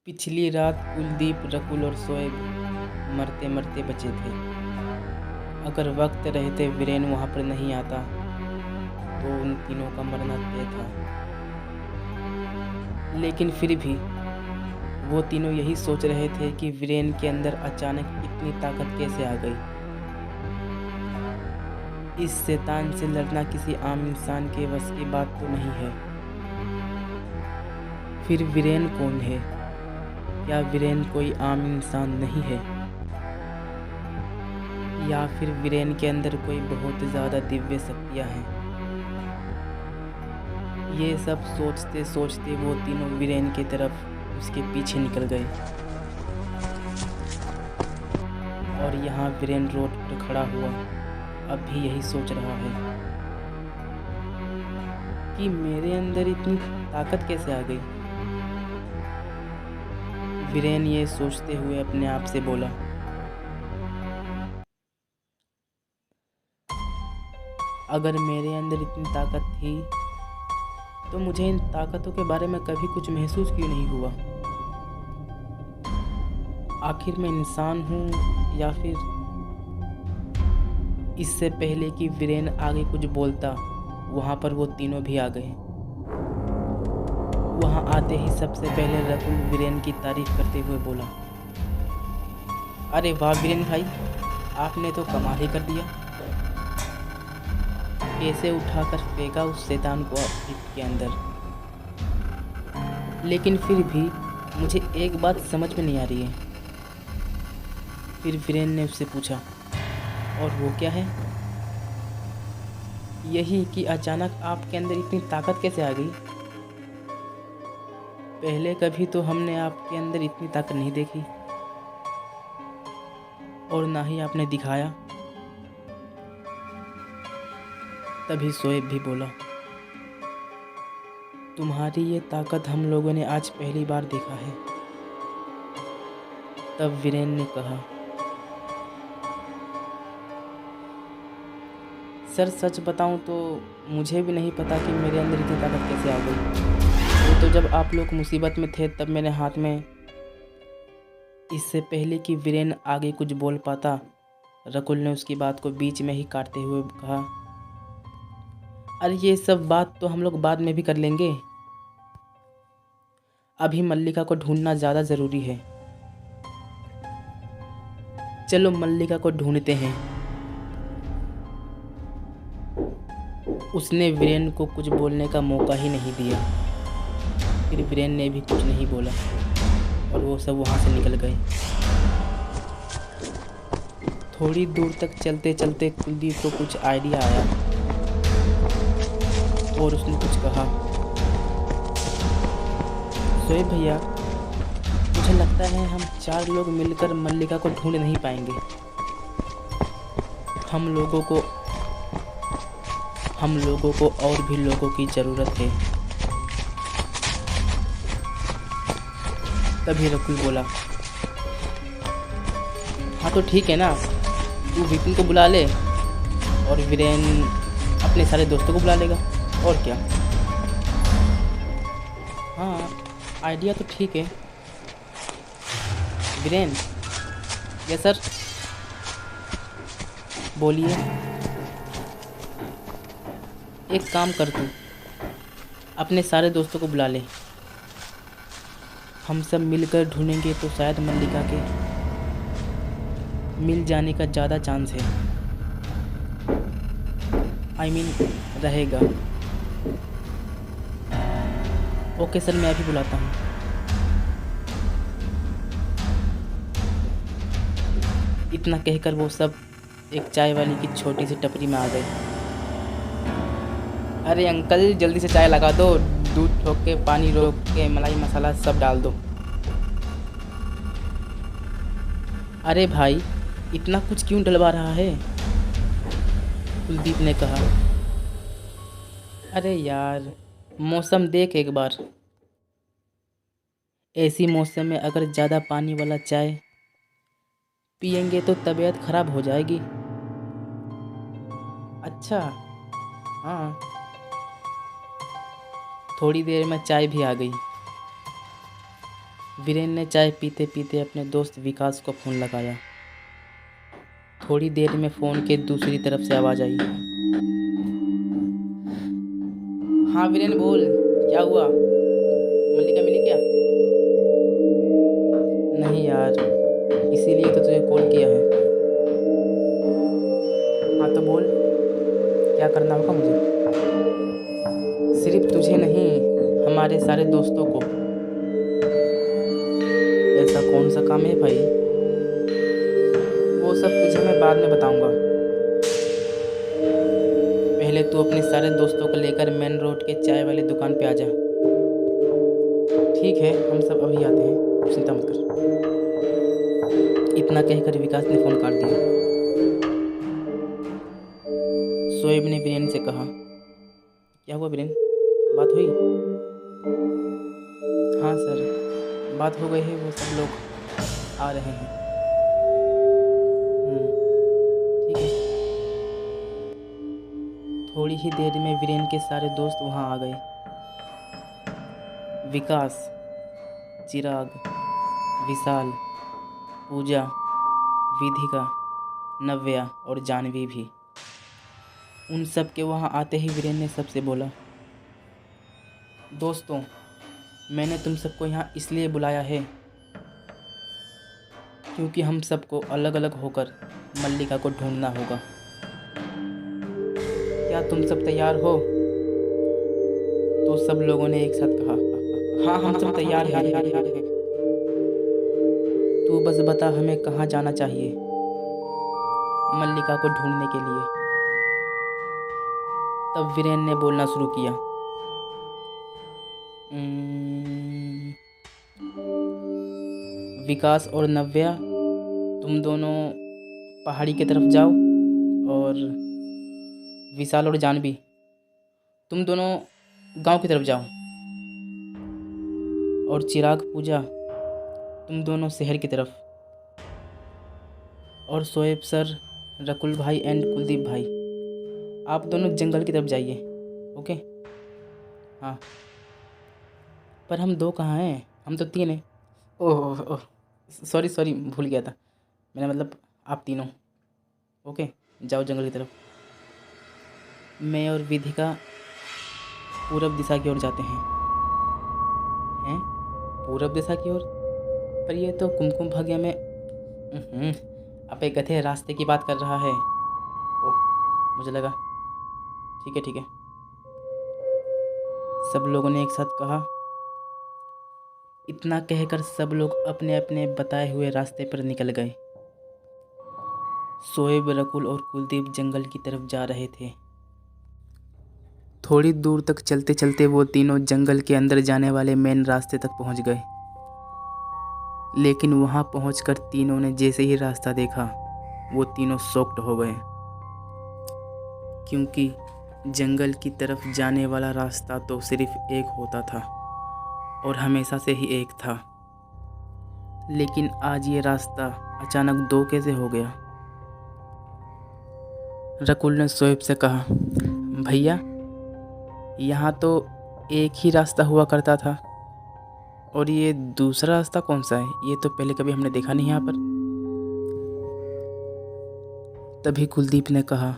पिछली रात कुलदीप, रकुल और शोएब मरते मरते बचे थे। अगर वक्त रहते वीरेन वहाँ पर नहीं आता तो उन तीनों का मरना तय था। लेकिन फिर भी वो तीनों यही सोच रहे थे कि वीरेन के अंदर अचानक इतनी ताकत कैसे आ गई। इस शैतान से लड़ना किसी आम इंसान के बस की बात तो नहीं है। फिर वीरेन कौन है? क्या वीरेन कोई आम इंसान नहीं है, या फिर वीरेन के अंदर कोई बहुत ज़्यादा दिव्य शक्तियाँ हैं? ये सब सोचते सोचते वो तीनों वीरेन की तरफ उसके पीछे निकल गए। और यहाँ वीरेन रोड पर खड़ा हुआ अब भी यही सोच रहा है कि मेरे अंदर इतनी ताकत कैसे आ गई। वीरेन ये सोचते हुए अपने आप से बोला, अगर मेरे अंदर इतनी ताकत थी तो मुझे इन ताकतों के बारे में कभी कुछ महसूस क्यों नहीं हुआ। आखिर मैं इंसान हूँ या फिर? इससे पहले कि वीरेन आगे कुछ बोलता वहाँ पर वो तीनों भी आ गए। वहाँ आते ही सबसे पहले रकुल वीरेन की तारीफ करते हुए बोला, अरे वाह वीरेन भाई, आपने तो कमाल ही कर दिया। कैसे उठाकर फेंका उस शैतान को पिट के अंदर। लेकिन फिर भी मुझे एक बात समझ में नहीं आ रही है। फिर वीरेन ने उससे पूछा, और वो क्या है? यही कि अचानक आपके अंदर इतनी ताकत कैसे आ गई। पहले कभी तो हमने आपके अंदर इतनी ताकत नहीं देखी और ना ही आपने दिखाया। तभी शोएब भी बोला, तुम्हारी ये ताकत हम लोगों ने आज पहली बार देखा है। तब वीरेन ने कहा, सर सच बताऊं तो मुझे भी नहीं पता कि मेरे अंदर इतनी ताकत कैसे आ गई। वो तो जब आप लोग मुसीबत में थे तब मेरे हाथ में। इससे पहले कि वीरेन आगे कुछ बोल पाता, रकुल ने उसकी बात को बीच में ही काटते हुए कहा, अरे ये सब बात तो हम लोग बाद में भी कर लेंगे। अभी मल्लिका को ढूंढना ज़्यादा ज़रूरी है। चलो मल्लिका को ढूंढते हैं। उसने वीरेन को कुछ बोलने का मौका ही नहीं दिया। फिर वीरेन ने भी कुछ नहीं बोला और वो सब वहाँ से निकल गए। थोड़ी दूर तक चलते चलते कुलदीप को कुछ आइडिया आया और उसने कुछ कहा, शोएब भैया, मुझे लगता है हम 4 लोग मिलकर मल्लिका को ढूंढ नहीं पाएंगे। हम लोगों को और भी लोगों की ज़रूरत है। तभी रकुल बोला, हाँ तो ठीक है ना, तू विपिन को बुला ले और वीरेन अपने सारे दोस्तों को बुला लेगा, और क्या। हाँ आइडिया तो ठीक है। वीरेन, यस सर, बोलिए। एक काम कर, तू अपने सारे दोस्तों को बुला ले। हम सब मिलकर ढूंढेंगे तो शायद मल्लिका के मिल जाने का ज़्यादा चांस है। रहेगा। ओके सर, मैं अभी बुलाता हूँ। इतना कहकर वो सब एक चाय वाली की छोटी सी टपरी में आ गए। अरे अंकल, जल्दी से चाय लगा दो, दूध ठोक के, पानी रोक के, मलाई मसाला सब डाल दो। अरे भाई, इतना कुछ क्यों डलवा रहा है? कुलदीप ने कहा। अरे यार, मौसम देख एक बार। ऐसी मौसम में अगर ज़्यादा पानी वाला चाय पियेंगे तो तबीयत खराब हो जाएगी। अच्छा, हाँ। थोड़ी देर में चाय भी आ गई। वीरेन ने चाय पीते पीते अपने दोस्त विकास को फ़ोन लगाया। थोड़ी देर में फ़ोन के दूसरी तरफ से आवाज़ आई। हाँ वीरेन बोल, क्या हुआ? मल्लिका मिली क्या? नहीं यार, इसीलिए तो तुझे कॉल किया है। हाँ तो बोल, क्या करना होगा मुझे? सिर्फ तुझे नहीं, हमारे सारे दोस्तों को। ऐसा कौन सा काम है भाई? वो सब तुझे मैं बाद में बताऊंगा। पहले तू अपने सारे दोस्तों को लेकर मेन रोड के चाय वाली दुकान पे आ जा। ठीक है, हम सब अभी आते हैं, चिंता मत कर। इतना कहकर विकास ने फ़ोन काट दिया। शोएब ने वीरेन से कहा, क्या हुआ वीरेन, बात हुई? हाँ सर, बात हो गई है, वो सब लोग आ रहे हैं। ठीक है। थोड़ी ही देर में वीरेन के सारे दोस्त वहाँ आ गए। विकास, चिराग, विशाल, पूजा, विधिका, नव्या और जानवी भी। उन सब के वहाँ आते ही वीरेन ने सबसे बोला, दोस्तों, मैंने तुम सबको यहाँ इसलिए बुलाया है क्योंकि हम सबको अलग अलग होकर मल्लिका को ढूंढना होगा। क्या तुम सब तैयार हो? तो सब लोगों ने एक साथ कहा, हाँ हम सब तैयार हैं। तू बस बता हमें कहाँ जाना चाहिए मल्लिका को ढूंढने के लिए। तब वीरेन ने बोलना शुरू किया, विकास और नव्या, तुम दोनों पहाड़ी की तरफ जाओ, और विशाल और जानवी, तुम दोनों गांव की तरफ जाओ, और चिराग, पूजा, तुम दोनों शहर की तरफ, और शोएब सर, रकुल भाई एंड कुलदीप भाई, आप दोनों जंगल की तरफ जाइए। ओके? हाँ। पर हम दो कहाँ हैं? हम तो 3 हैं। ओह ओह, सॉरी भूल गया था, मैंने मतलब आप तीनों। ओके, जाओ जंगल की तरफ। मैं और विधिका पूरब दिशा की ओर जाते हैं। पूरब दिशा की ओर? पर ये तो कुमकुम भाग्य में। अब एक गधे रास्ते की बात कर रहा है। ओह, मुझे लगा। ठीक है। सब लोगों ने एक साथ कहा। इतना कहकर सब लोग अपने अपने बताए हुए रास्ते पर निकल गए। शोएब, रकुल और कुलदीप जंगल की तरफ जा रहे थे। थोड़ी दूर तक चलते चलते वो तीनों जंगल के अंदर जाने वाले मेन रास्ते तक पहुंच गए। लेकिन वहां पहुंचकर तीनों ने जैसे ही रास्ता देखा, वो तीनों शॉक्ड हो गए, क्योंकि जंगल की तरफ जाने वाला रास्ता तो सिर्फ एक होता था और हमेशा से ही एक था। लेकिन आज ये रास्ता अचानक 2 कैसे हो गया? रकुल ने शोएब से कहा, भैया, यहाँ तो एक ही रास्ता हुआ करता था, और ये दूसरा रास्ता कौन सा है? ये तो पहले कभी हमने देखा नहीं यहाँ पर। तभी कुलदीप ने कहा,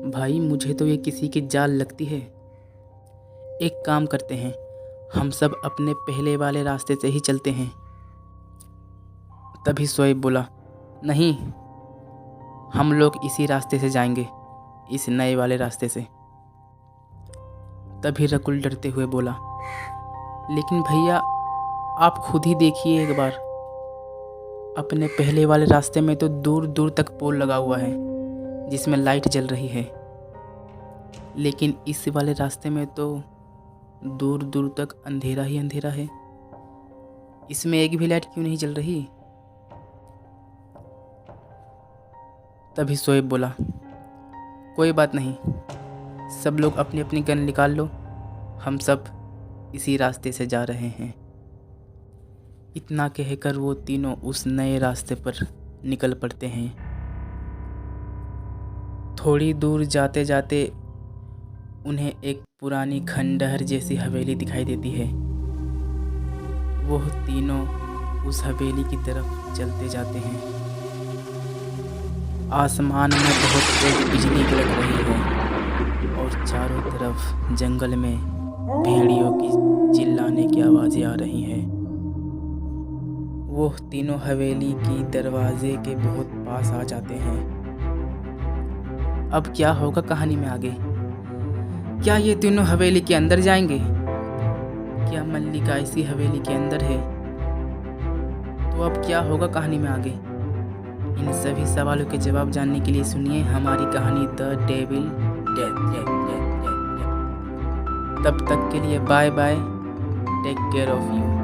भाई, मुझे तो ये किसी की जाल लगती है। एक काम करते हैं, हम सब अपने पहले वाले रास्ते से ही चलते हैं। तभी शोएब बोला, नहीं, हम लोग इसी रास्ते से जाएंगे, इस नए वाले रास्ते से। तभी रकुल डरते हुए बोला, लेकिन भैया, आप खुद ही देखिए एक बार, अपने पहले वाले रास्ते में तो दूर दूर तक पोल लगा हुआ है जिसमें लाइट जल रही है, लेकिन इस वाले रास्ते में तो दूर दूर तक अंधेरा ही अंधेरा है। इसमें एक भी लाइट क्यों नहीं जल रही? तभी शोएब बोला, कोई बात नहीं, सब लोग अपनी अपनी गन निकाल लो, हम सब इसी रास्ते से जा रहे हैं। इतना कहकर वो तीनों उस नए रास्ते पर निकल पड़ते हैं। थोड़ी दूर जाते जाते उन्हें एक पुरानी खंडहर जैसी हवेली दिखाई देती है। वह तीनों उस हवेली की तरफ चलते जाते हैं। आसमान में बहुत तेज बिजली कड़क रही है और चारों तरफ जंगल में भेड़ियों की चिल्लाने की आवाज़ें आ रही हैं। वो तीनों हवेली की दरवाजे के बहुत पास आ जाते हैं। अब क्या होगा कहानी में आगे? क्या ये तीनों हवेली के अंदर जाएंगे? क्या मल्लिका इसी हवेली के अंदर है? तो अब क्या होगा कहानी में आगे? इन सभी सवालों के जवाब जानने के लिए सुनिए हमारी कहानी द डेविल डेथ। तब तक के लिए bye bye, take care of you.